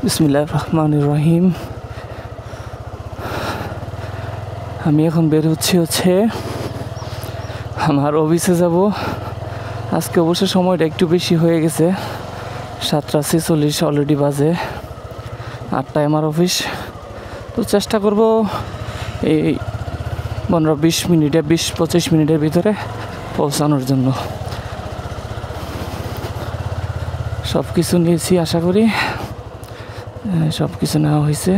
বিসমিল্লাহির রহমানির রহিম। আমি এখন বের হচ্ছে আমার অফিসে যাব। আজকে অবশ্য সময়টা একটু বেশি হয়ে গেছে, 7:46 অলরেডি বাজে, 8টায় আমার অফিস। তো চেষ্টা করব এই 15-20 মিনিটে 20-25 মিনিটের ভিতরে পৌঁছানোর জন্য। সব কিছু নিয়েছি, আশা করি সব কিছু নেওয়া হয়েছে।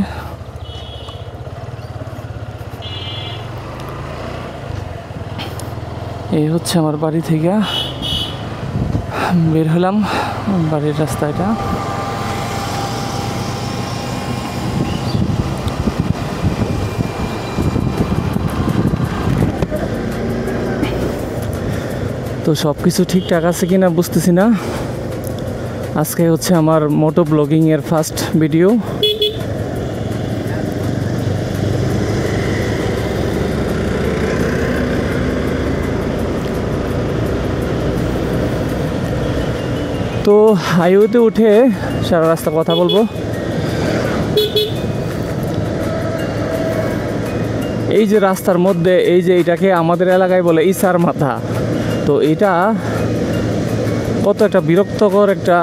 এই হচ্ছে আমার বাড়ি থেকে বের হলাম, বাড়ির রাস্তা এটা। তো সব কিছু ঠিকঠাক আছে কিনা বুঝতেছি না। আজকে হচ্ছে আমার মোটো ব্লগিংয়ের ফার্স্ট ভিডিও। তো হাইওয়েতে উঠে সারা রাস্তা কথা বলবো। এই যে রাস্তার মধ্যে এই যে এটাকে আমাদের এলাকায় বলে ইসার মাথা, তো এটা কত একটা বিরক্তকর একটা,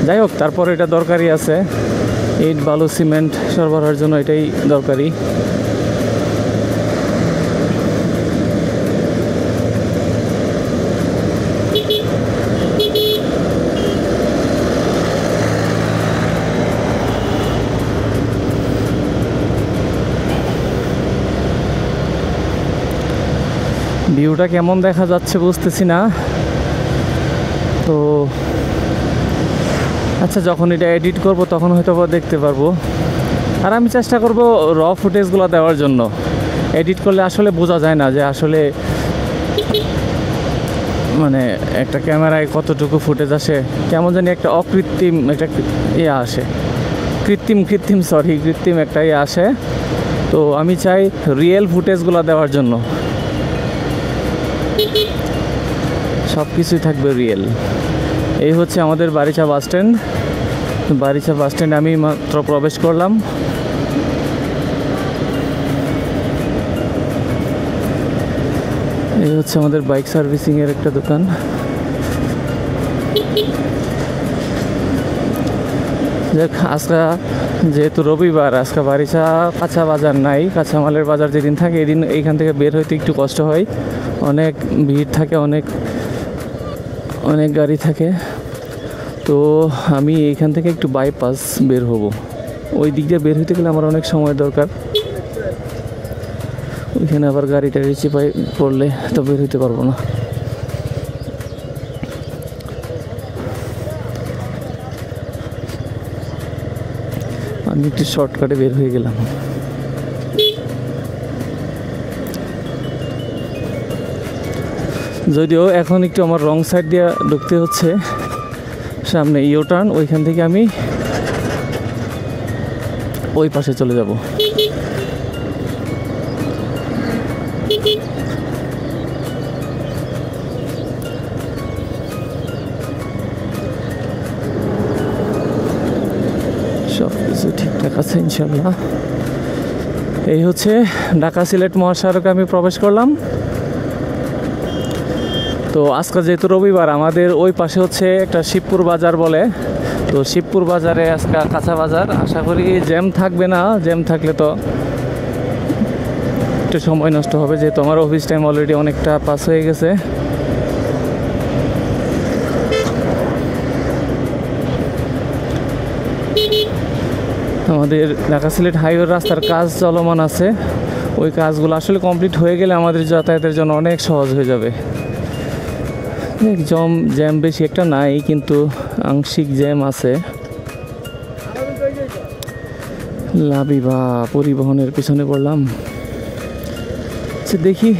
যাই হোক তারপর এটা দরকারি আছে। ইট বালু সিমেন্ট সরবরাহের জন্য এটাই দরকারি। ভিউটা কেমন দেখা যাচ্ছে বুঝতেছি না। তো আচ্ছা, যখন এটা এডিট করব তখন হয়তো দেখতে পারবো। আর আমি চেষ্টা করব র ফুটেজগুলো দেওয়ার জন্য। এডিট করলে আসলে বোঝা যায় না যে আসলে মানে একটা ক্যামেরায় কতটুকু ফুটেজ আসে, কেমন জানি একটা অকৃত্রিম একটা ইয়ে আসে, কৃত্রিম একটা ইয়ে আসে। তো আমি চাই রিয়েল ফুটেজগুলো দেওয়ার জন্য, সব কিছুই থাকবে রিয়েল। এই হচ্ছে আমাদের বারিচা বাস স্ট্যান্ড। বারিচা বাস স্ট্যান্ডে আমি মাত্র প্রবেশ করলাম। এই হচ্ছে আমাদের বাইক সার্ভিসিংয়ের একটা দোকান। আজকে যেহেতু রবিবার, আজকে বারিচা কাঁচা বাজার নাই, কাঁচামালের বাজার যেদিন থাকে এদিন এইখান থেকে বের হইতে একটু কষ্ট হয়, অনেক ভিড় থাকে, অনেক গাড়ি থাকে। তো আমি এইখান থেকে একটু বাইপাস বের হব। ওই দিক দিয়ে বের হইতে গেলে আমার অনেক সময় দরকার, ওইখানে আবার গাড়ি টাড়ি চিপাই পড়লে তো বের হইতে পারবো না। আমি একটু শর্টকাটে বের হয়ে গেলাম। যদিও এখন একটু আমার রং সাইড দিয়ে ঢুকতে হচ্ছে, সামনে ইউটার্ন, ওইখান থেকে আমি ওই পাশে চলে যাব। সব কিছু ঠিকঠাক আছে ইনশাল্লাহ। এই হচ্ছে ঢাকা সিলেট মহাসড়কে আমি প্রবেশ করলাম। তো আজকে যেহেতু রবিবার, আমাদের ওই পাশে হচ্ছে একটা শিবপুর বাজার বলে। তো শিবপুর বাজারে আজকে কাঁচা বাজার, আশা করি জ্যাম থাকবে না। জ্যাম থাকলে তো একটু সময় নষ্ট হবে, যেহেতু আমার অফিস টাইম অলরেডি অনেকটা পাস হয়ে গেছে। আমাদের ঢাকা সিলেট হাইওয়ে রাস্তার কাজ চলমান আছে। ওই কাজগুলো আসলে কমপ্লিট হয়ে গেলে আমাদের যাতায়াতের জন্য অনেক সহজ হয়ে যাবে। জ্যাম বেশি একটা নাই, কিন্তু আংশিক জ্যাম আছে। লাবিবা পরিবহনের পিছনে পড়লাম। আচ্ছা, দেখি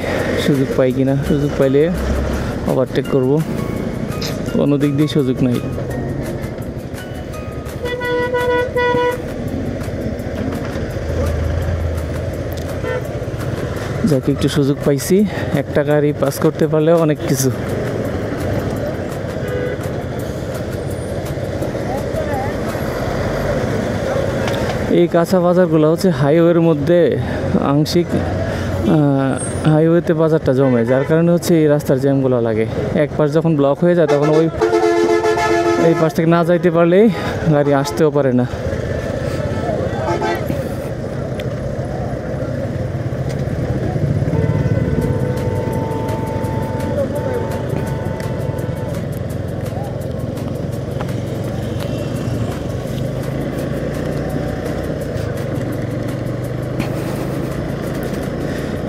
সুযোগ পাই কিনা। সুযোগ পাইলে ওভারটেক করব, কোনো দিক দিয়ে সুযোগ নাই। যাকে একটু সুযোগ পাইছি, একটা গাড়ি পাস করতে পারলেও অনেক কিছু। এই কাঁচা বাজারগুলো হচ্ছে হাইওয়ের মধ্যে আংশিক হাইওয়েতে বাজারটা জমে, যার কারণে হচ্ছে এই রাস্তার জ্যামগুলো লাগে। এক পাশ যখন ব্লক হয়ে যায় তখন এই পাশ থেকে না যাইতে পারলেই গাড়ি আসতেও পারে না।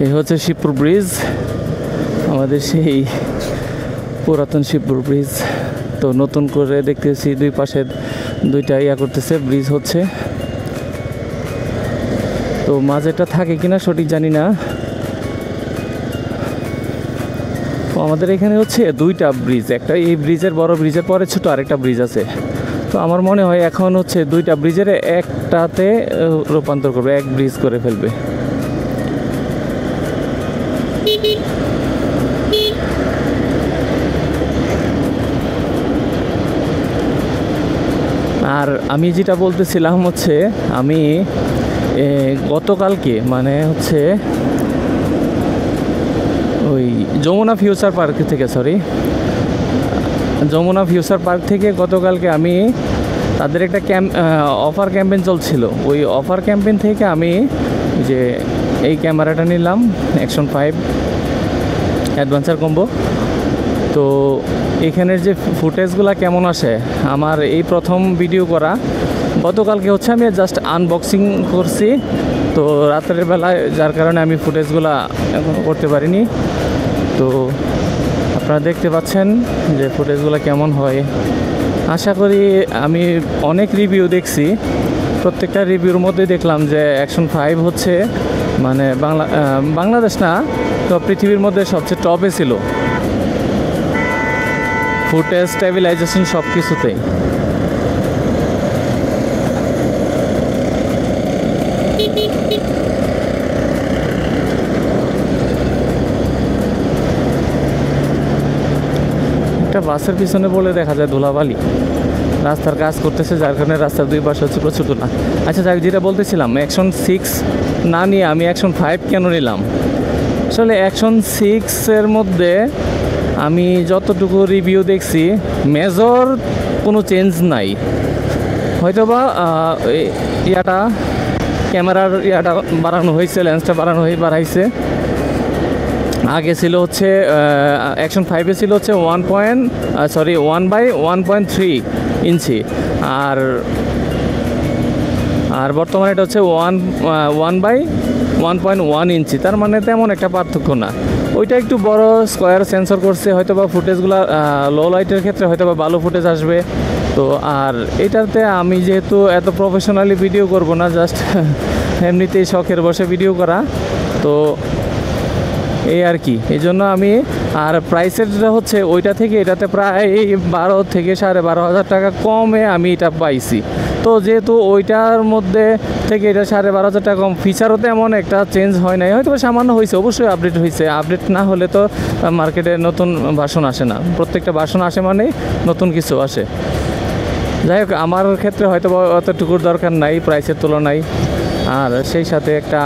এই হচ্ছে শিবপুর ব্রিজ, আমাদের সেই পুরাতন শিবপুর ব্রিজ। তো নতুন করে দেখতেছি দুই পাশে দুইটা করতেছে, ব্রিজ হচ্ছে। তো মাঝেটা থাকে কিনা সঠিক জানি না। তো আমাদের এখানে হচ্ছে দুইটা ব্রিজ, একটা এই ব্রিজের বড় ব্রিজের পরে ছোট আরেকটা ব্রিজ আছে। তো আমার মনে হয় এখন হচ্ছে দুইটা ব্রিজের একটাতে রূপান্তর করবে, এক ব্রিজ করে ফেলবে। আর আমি যেটা বলতেছিলাম হচ্ছে, আমি গতকালকে মানে হচ্ছে ওই যমুনা ফিউচার পার্ক থেকে যমুনা ফিউচার পার্ক থেকে গতকালকে আমি তাদের একটা অফার ক্যাম্পেইন চলছিল। ওই অফার ক্যাম্পেইন থেকে আমি যে এই ক্যামেরাটা নিলাম, অ্যাকশন 5 অ্যাডভেঞ্চার কম্বো। তো এখানের যে ফুটেজগুলো কেমন আসে, আমার এই প্রথম ভিডিও করা। গতকালকে হচ্ছে আমি জাস্ট আনবক্সিং করছি, তো রাতের বেলায়, যার কারণে আমি ফুটেজগুলো এখনও করতে পারিনি। তো আপনারা দেখতে পাচ্ছেন যে ফুটেজগুলো কেমন হয়। আশা করি, আমি অনেক রিভিউ দেখছি, প্রত্যেকটা রিভিউর মধ্যে দেখলাম যে অ্যাকশন 5 হচ্ছে মানে বাংলাদেশ না তো পৃথিবীর মধ্যে সবচেয়ে টপে ছিল ফুটেজ, স্টেবিলাইজেশন সব কিছুতেই। একটা বাসের পিছনে বলে দেখা যায় ধুলাবালি, রাস্তার কাজ করতেছে, যার কারণে রাস্তার দুই পাশে হচ্ছে প্রচুর ধুলা। আচ্ছা, যাই যেটা বলতেছিলাম, অ্যাকশন 6 না নিয়ে আমি অ্যাকশন 5 কেন নিলাম? আসলে অ্যাকশন 6-এর মধ্যে আমি যতটুকু রিভিউ দেখছি মেজর কোনো চেঞ্জ নাই। হয়তোবা ক্যামেরার বাড়ানো হয়েছে, লেন্সটা বাড়াইছে। আগে ছিল হচ্ছে অ্যাকশন 5-এ ছিল হচ্ছে 1/1.3 ইঞ্চি, আর বর্তমানে এটা হচ্ছে 1/1.1 ইঞ্চি। তার মানে তেমন একটা পার্থক্য না। ওইটা একটু বড় স্কোয়ার সেন্সর করছে, হয়তো বা ফুটেজগুলো লো লাইটের ক্ষেত্রে হয়তো বা ভালো ফুটেজ আসবে। তো আর এটাতে আমি যেহেতু এত প্রফেশনালি ভিডিও করব না, জাস্ট এমনিতেই শখের বসে ভিডিও করা, তো এই আর কি। এই জন্য আমি, আর প্রাইসের যেটা হচ্ছে ওইটা থেকে এটাতে প্রায় 12 থেকে 12,500 টাকা কমে আমি এটা পাইছি। তো যেহেতু ওইটার মধ্যে থেকে এটা 12,500 টাকা কম, ফিচারও তেমন একটা চেঞ্জ হয় নাই, হয়তো সামান্য হয়েছে, অবশ্যই আপডেট হয়েছে। আপডেট না হলে তো মার্কেটে নতুন ভার্সন আসে না, প্রত্যেকটা ভার্সন আসে মানেই নতুন কিছু আসে। যাই হোক, আমার ক্ষেত্রে হয়তো অতটুকুর দরকার নাই প্রাইসের তুলনায়। আর সেই সাথে একটা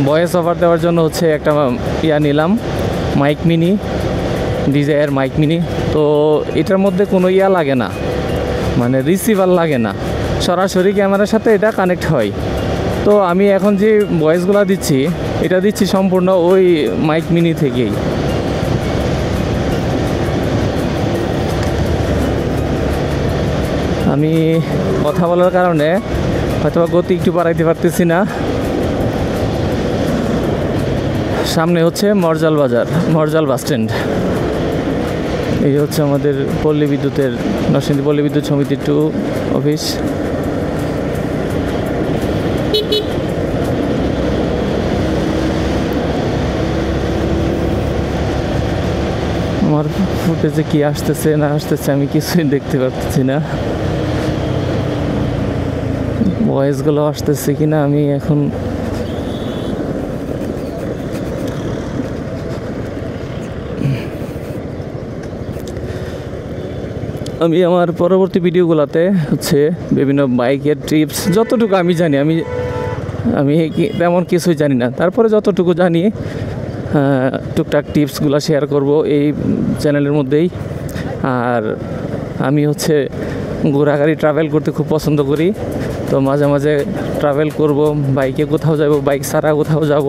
ভয়েস ওভার দেওয়ার জন্য হচ্ছে একটা নিলাম, mic mini, DJI mic mini. তো এটার মধ্যে কোনো লাগে না, মানে রিসিভার লাগে না, সরাসরি ক্যামেরার সাথে এটা কানেক্ট হয়। তো আমি এখন যে ভয়েসগুলো দিচ্ছি, এটা দিচ্ছি সম্পূর্ণ ওই মাইক মিনি থেকেই। আমি কথা বলার কারণে হয়তো গতি একটু বাড়াইতে পারতেছি না। সামনে হচ্ছে মরজাল বাজার, মরজাল বাস স্ট্যান্ড। এই হচ্ছে আমাদের পল্লী বিদ্যুতের, নরসিংদী পল্লী বিদ্যুৎ সমিতি 2 অফিস। আমার ফুটেজে কি আসতেছে না আসতেছে আমি কিছুই দেখতে পাচ্ছি না। ভয়েসগুলো আসতেছে কিনা আমি এখন আমি আমার পরবর্তী ভিডিওগুলোতে হচ্ছে বিভিন্ন বাইকের টিপস যতটুকু আমি জানি, আমি তেমন কিছুই জানি না, তারপরে যতটুকু জানি টুকটাক টিপসগুলো শেয়ার করব এই চ্যানেলের মধ্যেই। আর আমি হচ্ছে ঘোরাঘুরি ট্রাভেল করতে খুব পছন্দ করি, তো মাঝে মাঝে ট্রাভেল করব, বাইকে কোথাও যাব, বাইক ছাড়া কোথাও যাব,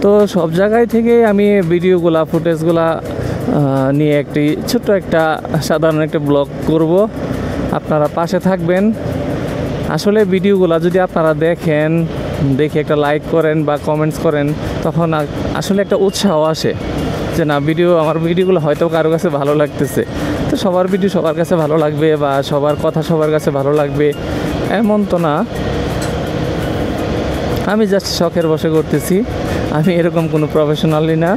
তো সব জায়গায় থেকে আমি ভিডিওগুলা ফুটেজগুলা নিয়ে একটি ছোট্ট একটা সাধারণ একটা ব্লগ করব। আপনারা পাশে থাকবেন। আসলে ভিডিওগুলো যদি আপনারা দেখে একটা লাইক করেন বা কমেন্টস করেন, তখন আসলে একটা উৎসাহ আসে যে না, আমার ভিডিওগুলো হয়তো কারো কাছে ভালো লাগতেছে। তো সবার ভিডিও সবার কাছে ভালো লাগবে বা সবার কথা সবার কাছে ভালো লাগবে এমন তো না। আমি জাস্ট শখের বসে করতেছি, আমি এরকম কোনো প্রফেশনালি না।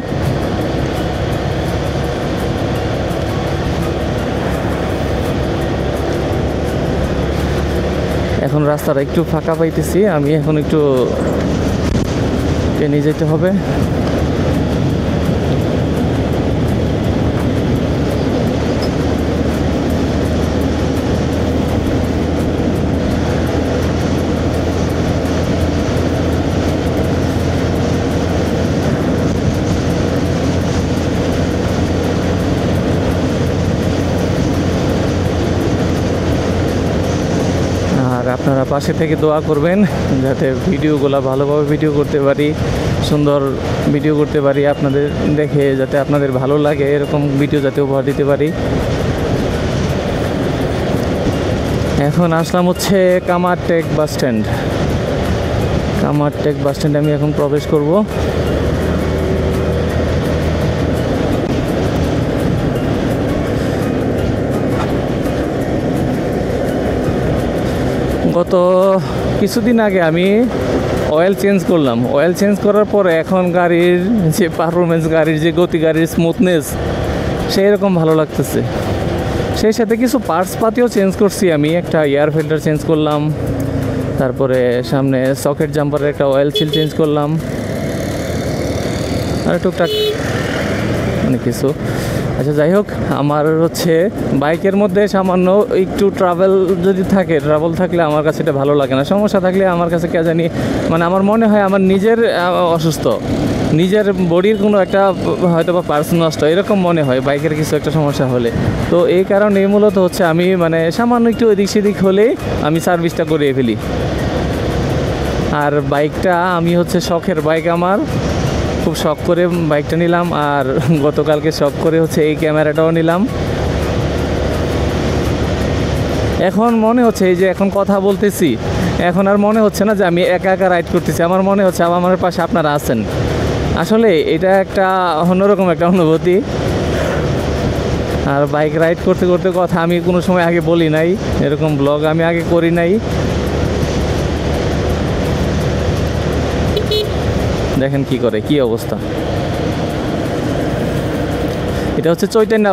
এখন রাস্তাটা একটু ফাঁকা পাইতেছি, আমি এখন একটু টেনে যেতে হবে। আপনারা পাশে থেকে দোয়া করবেন যাতে ভিডিওগুলো ভালোভাবে ভিডিও করতে পারি, সুন্দর ভিডিও করতে পারি, আপনাদের দেখে যাতে আপনাদের ভালো লাগে এরকম ভিডিও যাতে উপহার দিতে পারি। এখন আসলাম হচ্ছে কামারটেক বাস স্ট্যান্ড। কামারটেক বাস স্ট্যান্ডে আমি এখন প্রবেশ করব। গত কিছুদিন আগে আমি অয়েল চেঞ্জ করলাম। অয়েল চেঞ্জ করার পরে এখন গাড়ির যে পারফরমেন্স, গাড়ির যে গতি, গাড়ির স্মুথনেস সেই রকম ভালো লাগতেছে। সেই সাথে কিছু পার্টস পাতিও চেঞ্জ করছি। আমি একটা এয়ার ফিল্টার চেঞ্জ করলাম, তারপরে সামনে সকেট জাম্পারের একটা অয়েল সিল চেঞ্জ করলাম, আর টুকটাক অনেক কিছু। আচ্ছা, যাই হোক, আমার হচ্ছে বাইকের মধ্যে সামান্য একটু ট্রাভেল থাকলে আমার কাছে এটা ভালো লাগে না। সমস্যা থাকলে আমার কাছে কে জানি, মানে আমার মনে হয় আমার নিজের অসুস্থ, নিজের বডির কোনো একটা হয়তো বা পার্স নষ্ট এরকম মনে হয় বাইকের কিছু একটা সমস্যা হলে। তো এই কারণে মূলত হচ্ছে আমি মানে সামান্য একটু এদিক সেদিক হলেই আমি সার্ভিসটা করিয়ে ফেলি। আর বাইকটা আমি হচ্ছে শখের বাইক, আমার খুব শখ করে বাইকটা নিলাম। আর গতকালকে শখ করে হচ্ছে এই ক্যামেরাটাও নিলাম। এখন মনে হচ্ছে এই যে এখন কথা বলতেছি, এখন আর মনে হচ্ছে না যে আমি একা একা রাইড করতেছি, আমার মনে হচ্ছে আমার পাশে আপনারা আছেন। আসলে এটা একটা অন্যরকম একটা অনুভূতি। আর বাইক রাইড করতে করতে কথা আমি কোনো সময় আগে বলি নাই, এরকম ব্লগ আমি আগে করি নাই। দেখেন কি অবস্থা। এটা হচ্ছে চৈতন্য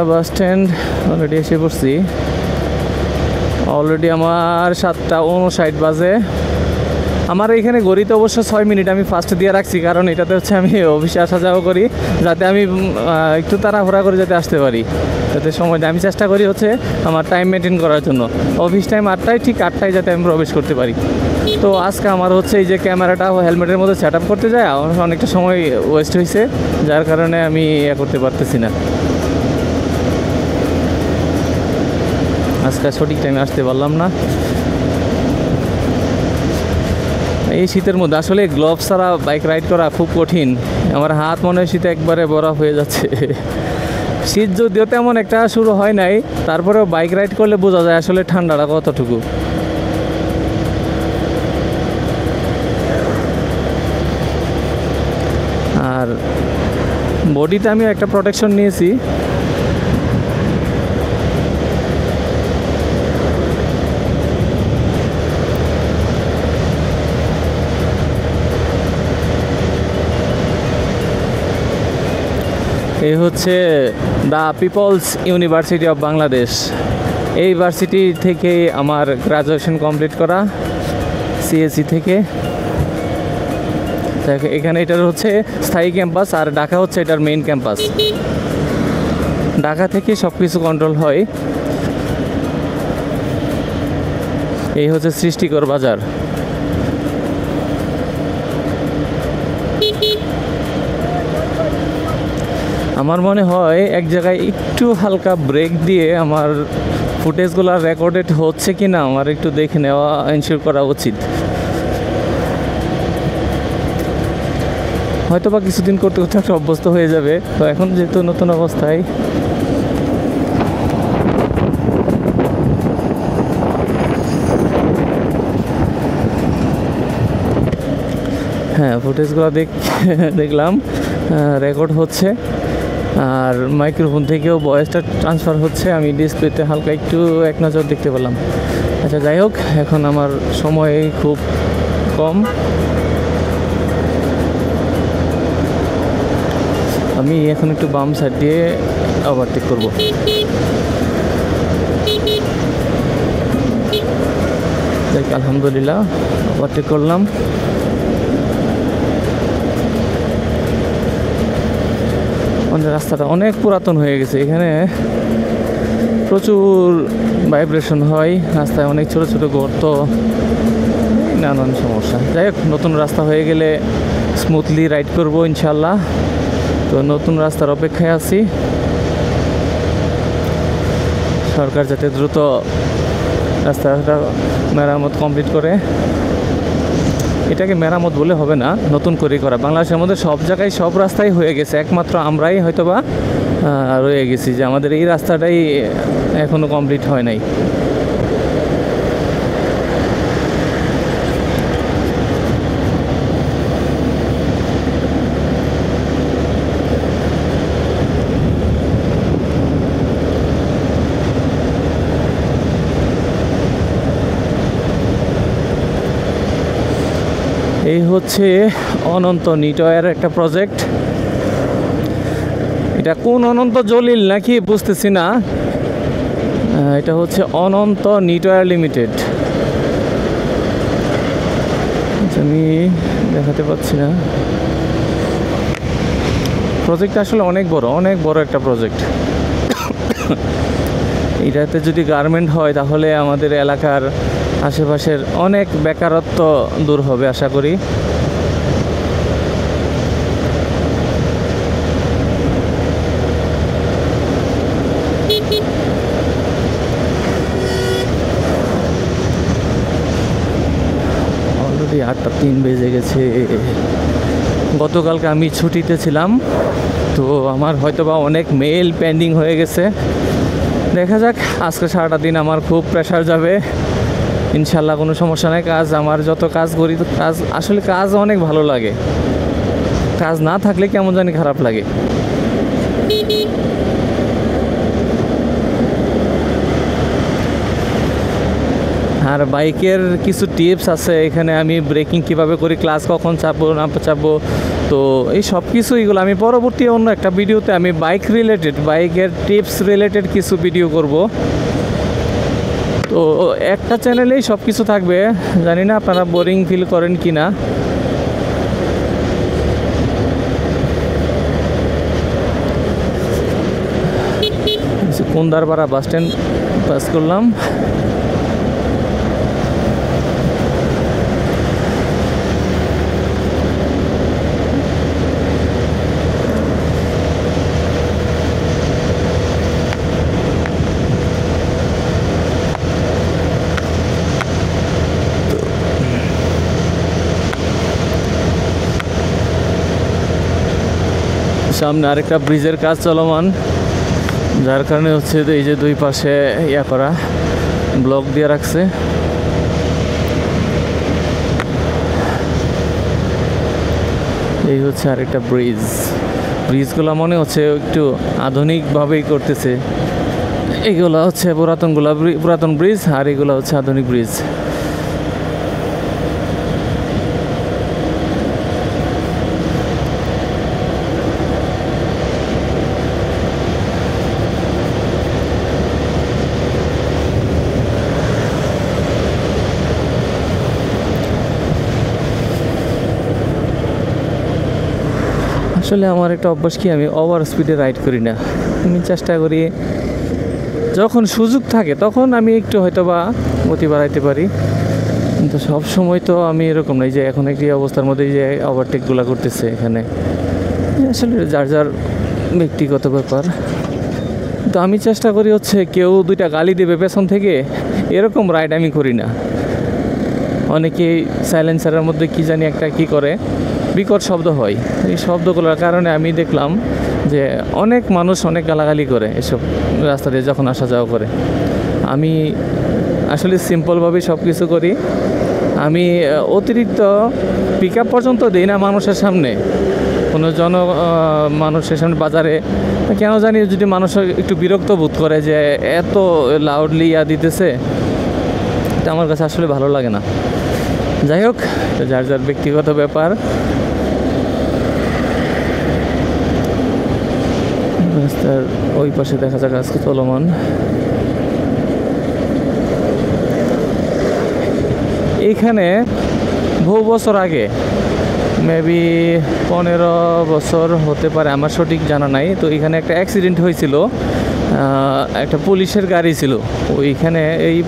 বাস স্ট্যান্ড। অলরেডি এসে পড়ছি। অলরেডি আমার 7:59 বাজে। আমার এইখানে ঘড়িতে অবশ্য 6 মিনিট আমি ফার্স্ট দিয়ে রাখছি, কারণ এটাতে হচ্ছে আমি অফিসে আসা যাওয়া করি, যাতে আমি একটু তাড়াহুড়া করে যাতে আসতে পারি, যাতে সময় আমি চেষ্টা করি হচ্ছে আমার টাইম মেনটেন করার জন্য। অফিস টাইম 8টায়, ঠিক 8টায় যাতে আমি প্রবেশ করতে পারি। তো আজকে আমার হচ্ছে এই যে ক্যামেরাটা হেলমেটের মধ্যে সেট আপ করতে যায়, আমার অনেকটা সময় ওয়েস্ট হয়েছে, যার কারণে আমি করতে পারতেছি না। আজকে সঠিক টাইমে আসতে পারলাম না। এই শীতের মধ্যে আসলে গ্লোভস ছাড়া বাইক রাইড করা খুব কঠিন। আমার হাত মনে হয় শীতে একবারে বরফ হয়ে যাচ্ছে। শীত যদিও তেমন একটা শুরু হয় নাই, তারপরেও বাইক রাইড করলে বোঝা যায় আসলে ঠান্ডাটা কতটুকু। আর বডিতে আমি একটা প্রোটেকশন নিয়েছি। এই হচ্ছে the People's University of Bangladesh. এই ভার্সিটি থেকে আমার গ্রাজুয়েশন কমপ্লিট করা, সিএসসি থেকে। এখানে এটার হচ্ছে স্থায়ী ক্যাম্পাস, আর ঢাকা হচ্ছে এটার মেইন ক্যাম্পাস। ঢাকা থেকে সব কিছু কন্ট্রোল হয়। এই হচ্ছে সৃষ্টিকর বাজার। আমার মনে হয় এক জায়গায় একটু হালকা ব্রেক দিয়ে আমার ফুটেজগুলো রেকর্ডেড হচ্ছে কি না আমার একটু দেখে নেওয়া, এনশিওর করা উচিত। হয়তো বা কিছুদিন করতে করতে একটা অভ্যস্ত হয়ে যাবে। তো এখন যেহেতু নতুন অবস্থায়, হ্যাঁ ফুটেজগুলো দেখলাম রেকর্ড হচ্ছে, আর মাইক্রোফোন থেকেও ভয়েসটা ট্রান্সফার হচ্ছে। আমি ডিসপ্লেতে হালকা একটু এক নজর দেখতে পেলাম। আচ্ছা যাই হোক, এখন আমার সময় খুব কম। আমি এখন একটু বাম সাইড দিয়ে ওভারটেক করবো। দেখ আলহামদুলিল্লাহ ওভারটেক করলাম। রাস্তাটা অনেক পুরাতন হয়ে গেছে, এখানে প্রচুর ভাইব্রেশন হয়, রাস্তায় অনেক ছোট ছোট গর্ত, নানান সমস্যা। যাই হোক, নতুন রাস্তা হয়ে গেলে স্মুথলি রাইড করবো ইনশাল্লাহ। তো নতুন রাস্তার অপেক্ষায় আছি, সরকার যাতে দ্রুত রাস্তাটা মেরামত কমপ্লিট করে। এটাকে মেরামত বলে হবে না, নতুন করে করা। বাংলাদেশের মধ্যে সব জায়গায় সব রাস্তাই হয়ে গেছে, একমাত্র আমরাই হয়তোবা রয়ে গেছি যে আমাদের এই রাস্তাটাই এখনও কমপ্লিট হয় নাই। এই হচ্ছে অনন্ত নিটয়ের একটা প্রজেক্ট। এটা কোন অনন্ত জলিল নাকি বুঝতেছি না। এটা হচ্ছে অনন্ত নিটয়ার লিমিটেড। আমি দেখাতে পাচ্ছি না। প্রজেক্টটা আসলে অনেক বড় একটা প্রজেক্ট। এটাতে যদি গার্মেন্ট হয় তাহলে আমাদের এলাকার আশেপাশের অনেক বেকারত্ব দূর হবে আশা করি। অলরেডি 8:03 বেজে গেছে। গতকালকে আমি ছুটিতে ছিলাম, তো আমার হয়তোবা অনেক মেল পেন্ডিং হয়ে গেছে। দেখা যাক, আজকে সারাটা দিন আমার খুব প্রেশার যাবে ইনশাল্লাহ। কোনো সমস্যা নেই। আমার যত কাজ করি, আসলে কাজ অনেক ভালো লাগে। কাজ না থাকলে কেমন জানি খারাপ লাগে। আর বাইকের কিছু টিপস আছে এখানে, আমি ব্রেকিং কিভাবে করি, ক্লাস কখন চাপবো না চাপবো, তো এই সব কিছু এগুলো আমি পরবর্তী অন্য একটা ভিডিওতে আমি বাইকের টিপস রিলেটেড কিছু ভিডিও করব। তো একটা চ্যানেলেই সব কিছু থাকবে, জানি না আপনারা বোরিং ফিল করেন কি না। কুন্দারপাড়া বাস স্ট্যান্ড পাস করলাম। সামনে আরেকটা ব্রিজের কাজ চলমান, যার কারণে হচ্ছে এই যে দুই পাশে করা ব্লক দিয়ে রাখছে। এই হচ্ছে আরেকটা ব্রিজগুলো মনে হচ্ছে একটু আধুনিকভাবেই করতেছে। এইগুলো হচ্ছে পুরাতন ব্রিজ, আর এগুলো হচ্ছে আধুনিক ব্রিজ। আসলে আমার একটা অভ্যাস কি, আমি ওভার স্পিডে রাইড করি না। আমি চেষ্টা করি যখন সুযোগ থাকে তখন আমি একটু হয়তো বা গতি বাড়াইতে পারি, কিন্তু সব সময় তো আমি এরকম নাই যে এখন একটি অবস্থার মধ্যে যে ওভারটেকগুলো করতেছে এখানে। আসলে যার যার ব্যক্তিগত ব্যাপার। তো আমি চেষ্টা করি হচ্ছে কেউ দুইটা গালি দেবে পেছন থেকে, এরকম রাইড আমি করি না। অনেকেই সাইলেন্সারের মধ্যে কি জানি একটা কি করে, বিকট শব্দ হয়। এই শব্দগুলোর কারণে আমি দেখলাম যে অনেক মানুষ অনেক গালাগালি করে এসব রাস্তা দিয়ে যখন আসা যাওয়া করে। আমি আসলে সিম্পলভাবেই সব কিছু করি। আমি অতিরিক্ত পিক আপ পর্যন্ত দিই না মানুষের সামনে, কোনো মানুষের সামনে বাজারে। কেন জানি যদি মানুষ একটু বিরক্ত বোধ করে যে এত লাউডলি দিতেছে, এটা আমার কাছে আসলে ভালো লাগে না। যাই হোক, যার যার ব্যক্তিগত ব্যাপার। রাস্তার ওই পাশে দেখা যাক আজকে চলমান। এইখানে বহু বছর আগে, মেবি 15 বছর হতে পারে, আমার সঠিক জানা নাই। তো এখানে একটা অ্যাক্সিডেন্ট হয়েছিল, একটা পুলিশের গাড়ি ছিল ওইখানে। এই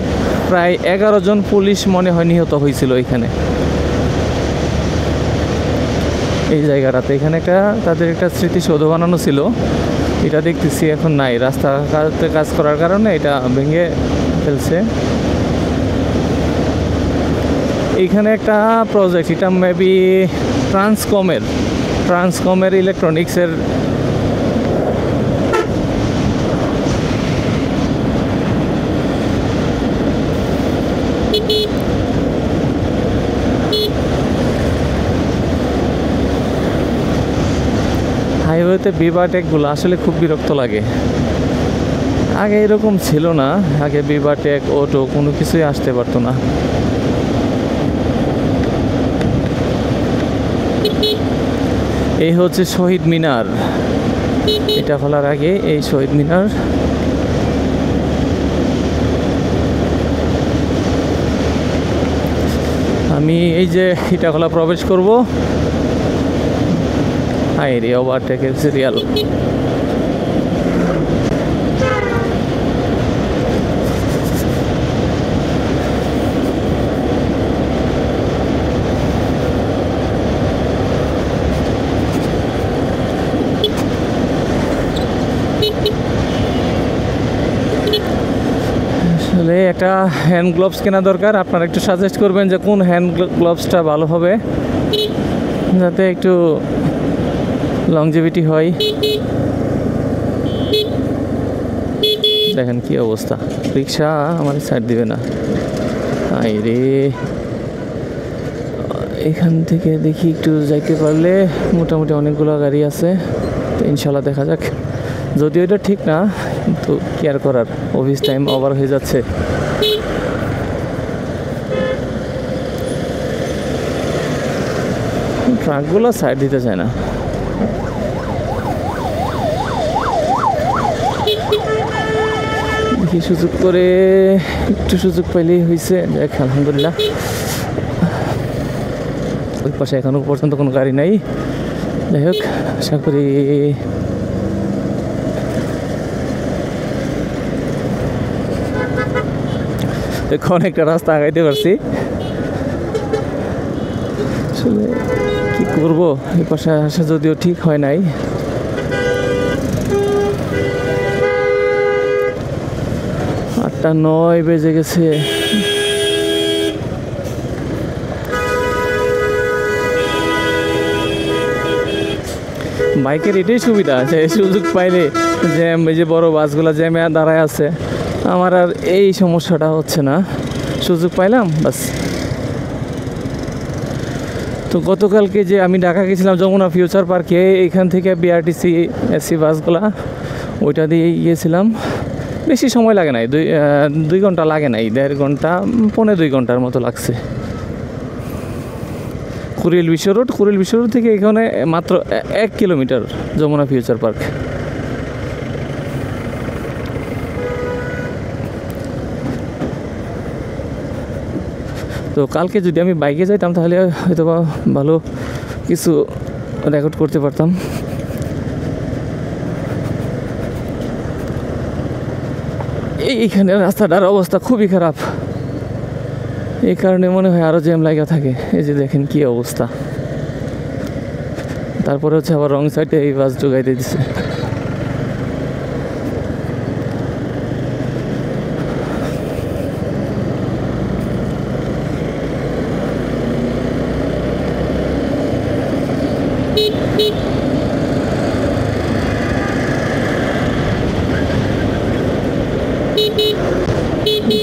প্রায় 11 জন পুলিশ মনে হয় নিহত হয়েছিল এইখানে, এই জায়গাটাতে। এখানে একটা তাদের একটা স্মৃতিসৌধ বানানো ছিল, এটা দেখতেছি এখন নাই। রাস্তাতে কাজ করার কারণে এটা ভেঙে ফেলছে। এইখানে একটা প্রজেক্ট, এটা মেবি ট্রান্সকমের ইলেকট্রনিক্সের। হাইওয়েতে বিভাটেকগুলো আসলে খুব বিরক্ত লাগে। আগে এরকম ছিল না, আগে বিভাটেক অটো কোনো কিছুই আসতে পারতো না। এই হচ্ছে শহীদ মিনার, এটা খোলার আগে এই শহীদ মিনার। আমি এই যে ইটাখোলা প্রবেশ করব, হাই রে ওভারটেকের সিরিয়াল। আসলে একটা হ্যান্ড গ্লোভস কেনা দরকার। আপনারা একটু সাজেস্ট করবেন যে কোন হ্যান্ড গ্লোভসটা ভালো হবে, যাতে একটু লংজিভিটি হয়। দেখেন কি অবস্থা, রিক্সা আমার সাইড দিবে না। আই রে, এখান থেকে দেখি একটু যাইতে পারলে, মোটামুটি অনেকগুলো গাড়ি আছে, তো ইনশাল্লাহ দেখা যাক। যদিও এটা ঠিক না, কিন্তু কেয়ার করার, অফিস টাইম ওভার হয়ে যাচ্ছে। ট্রাকগুলো সাইড দিতে চায় না। দেখি সুযোগ করে, একটু সুযোগ পাইলেই হয়েছে, দেখ আলহামদুলিল্লাহ। ওই পাশে এখনো পর্যন্ত কোনো গাড়ি নাই। যাই হোক, আশা করি এখন একটা রাস্তা আগাইতে পারছি। আসলে কি করবো, এই পাশে আসা যদিও ঠিক হয় নাই। 8:09 বেজে গেছে। বাইকের এটাই সুবিধা যে সুযোগ পাইলে জ্যাম, এই যে বড় বাসগুলো জ্যামে দাঁড়ায় আছে, আমার আর এই সমস্যাটা হচ্ছে না। সুযোগ পাইলাম বাস। তো গতকালকে যে আমি ঢাকা গেছিলাম যমুনা ফিউচার পার্কে, এখান থেকে বিআরটিসি এসি বাসগুলা, ওইটা দিয়ে গিয়েছিলাম। বেশি সময় লাগে নাই, 2 ঘন্টা লাগে নাই, 1.5 ঘন্টা, 1.5-2 ঘন্টার মতো লাগছে। কুড়িল বিশ্ব রোড থেকে এখানে মাত্র 1 কিলোমিটার যমুনা ফিউচার পার্ক। তো কালকে যদি আমি বাইকে যাইতাম তাহলে হয়তো ভালো কিছু রেকর্ড করতে পারতাম। এইখানে রাস্তাটার অবস্থা খুবই খারাপ, এই কারণে মনে হয় আরও জ্যাম লাগা থাকে। এই যে দেখেন কি অবস্থা। তারপরে হচ্ছে আবার রং সাইডে এই বাস ঢুকাইতে দিচ্ছে।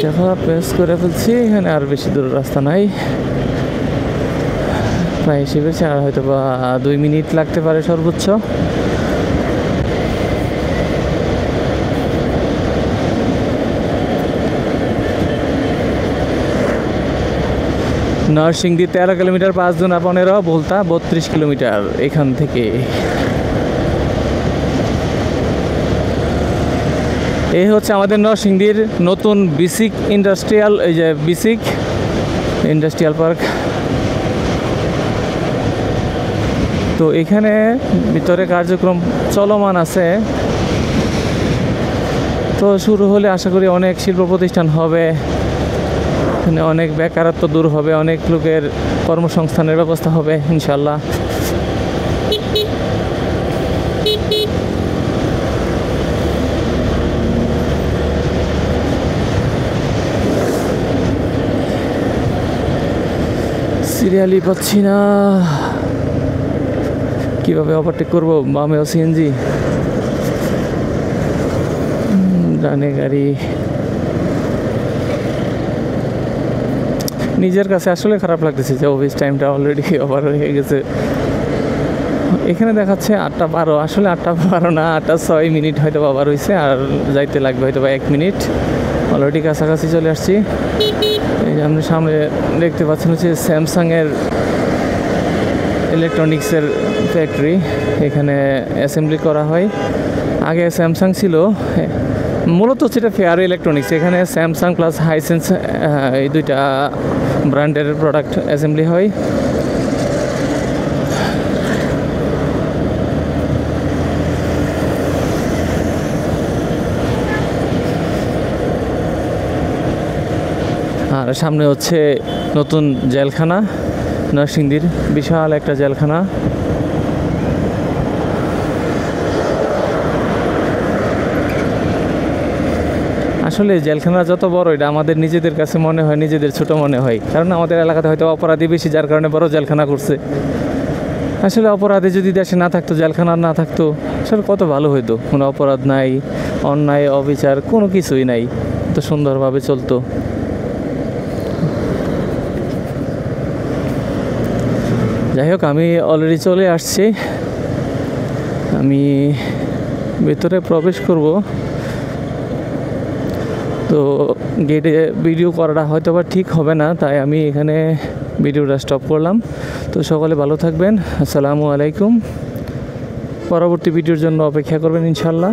দেখা প্রেস করে ফেলছি, এখানে আর বেশি দূর রাস্তা নাই, প্রায় এসে গেছে। আর হয়তো বা 2 মিনিট লাগতে পারে সর্বোচ্চ। নরসিংদী 13 কিলোমিটার, 5×15, বলতা 32 কিলোমিটার এখান থেকে। এই হচ্ছে আমাদের নরসিংদীর নতুন বিসিক ইন্ডাস্ট্রিয়াল, এই যে বিসিক ইন্ডাস্ট্রিয়াল পার্ক। তো এখানে ভিতরে কার্যক্রম চলমান আছে, তো শুরু হলে আশা করি অনেক শিল্প প্রতিষ্ঠান হবে, এখানে অনেক বেকারত্ব দূর হবে, অনেক লোকের কর্মসংস্থানের ব্যবস্থা হবে ইনশাল্লাহ। সিরিয়ালি পাচ্ছি না, কিভাবে ওভারটেক করবো? বামেও সিএনজি, ডানে গাড়ি। নিজের কাছে আসলে খারাপ লাগতেছে যে অফিস টাইমটা অলরেডি ওভার হয়ে গেছে। এখানে দেখাচ্ছে 8:12, আসলে 8:12 না, 8:06 হয়তো ওভার হয়েছে, আর যাইতে লাগবে হয়তো বা 1 মিনিট। অলরেডি কাছাকাছি চলে আসছি। এই যে আপনি সামনে দেখতে পাচ্ছেন হচ্ছে স্যামসাংয়ের ইলেকট্রনিক্সের ফ্যাক্টরি, এখানে অ্যাসেম্বলি করা হয়। আগে স্যামসাং ছিল, মূলত হচ্ছে এটা ফেয়ার ইলেকট্রনিক্স। এখানে স্যামসাং প্লাস হাইসেন্স এই দুইটা ব্র্যান্ডের প্রোডাক্ট অ্যাসেম্বলি হয়। আর সামনে হচ্ছে নতুন জেলখানা, নরসিংদীর বিশাল একটা জেলখানা। আসলে জেলখানা যত বড়, এটা আমাদের নিজেদের কাছে মনে হয় নিজেদের ছোট মনে হয়, কারণ আমাদের এলাকাতে হয়তো অপরাধী বেশি, যার কারণে বড় জেলখানা করছে। আসলে অপরাধী যদি দেশে না থাকতো, জেলখানা না থাকতো, আসলে কত ভালো হইতো। কোনো অপরাধ নাই, অন্যায় অবিচার কোনো কিছুই নাই, তো সুন্দরভাবে চলতো। যাই হোক, আমি অলরেডি চলে আসছি, আমি ভেতরে প্রবেশ করব। তো গেটে ভিডিও করাটা হয়তো বা ঠিক হবে না, তাই আমি এখানে ভিডিওটা স্টপ করলাম। তো সকলে ভালো থাকবেন, আসসালামু আলাইকুম। পরবর্তী ভিডিওর জন্য অপেক্ষা করবেন ইনশাল্লাহ।